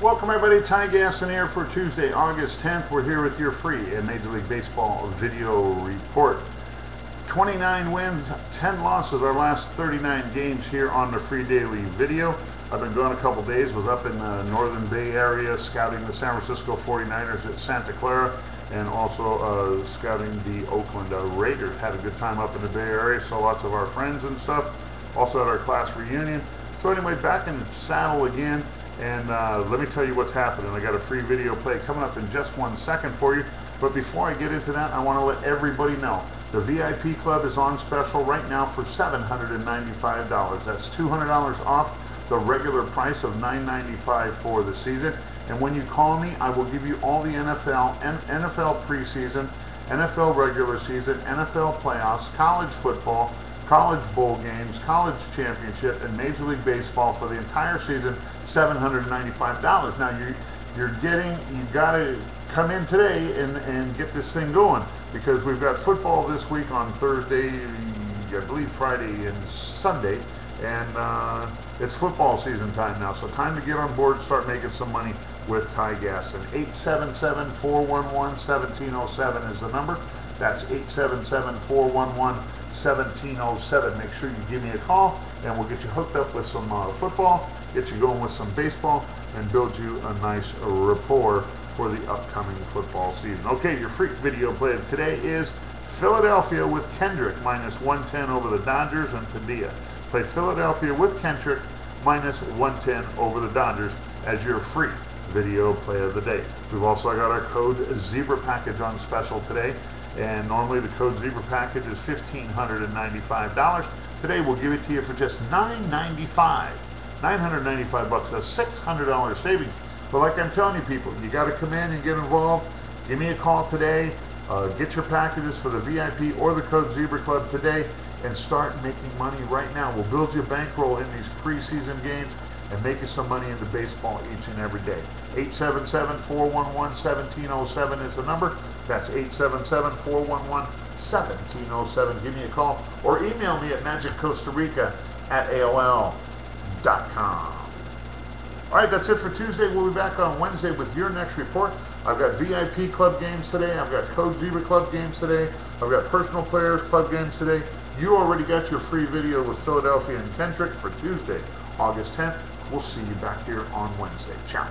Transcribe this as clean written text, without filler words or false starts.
Welcome everybody, Ty Gaston here for Tuesday, August 10th. We're here with your free Major League Baseball video report. 29 wins, 10 losses, our last 39 games here on the free daily video. I've been gone a couple days, was up in the Northern Bay area scouting the San Francisco 49ers at Santa Clara and also scouting the Oakland Raiders. Had a good time up in the Bay Area, saw lots of our friends and stuff. Also had our class reunion. So anyway, back in the saddle again. And let me tell you what's happening. I got a free video play coming up in just 1 second for you. But before I get into that, I want to let everybody know the VIP Club is on special right now for $795. That's $200 off the regular price of $995 for the season. And when you call me, I will give you all the NFL preseason, NFL regular season, NFL playoffs, college football, college bowl games, college championship, and Major League Baseball for the entire season, $795. Now you got to come in today and get this thing going, because we've got football this week on Thursday, I believe Friday and Sunday, and it's football season time now, so time to get on board, start making some money with Ty Gaston. 877-411-1707 is the number. That's 877-411-1707. Make sure you give me a call, and we'll get you hooked up with some football, get you going with some baseball, and build you a nice rapport for the upcoming football season. Okay, your freak video play of today is Philadelphia with Kendrick minus 110 over the Dodgers and Padilla. Play Philadelphia with Kendrick minus 110 over the Dodgers as your free video play of the day. We've also got our code Zebra package on special today. And normally the code Zebra package is $1,595. Today we'll give it to you for just $995. $995 bucks. That's $600 savings. But like I'm telling you people, you got to come in and get involved. Give me a call today. Get your packages for the VIP or the code Zebra Club today and start making money right now. We'll build you a bankroll in these preseason games and make you some money into baseball each and every day. 877-411-1707 is the number. That's 877-411-1707. Give me a call or email me at magiccostarica@aol.com. All right, that's it for Tuesday. We'll be back on Wednesday with your next report. I've got VIP Club games today. I've got Code Zebra Club games today. I've got Personal Players Club games today. You already got your free video with Philadelphia and Kendrick for Tuesday, August 10th. We'll see you back here on Wednesday. Ciao.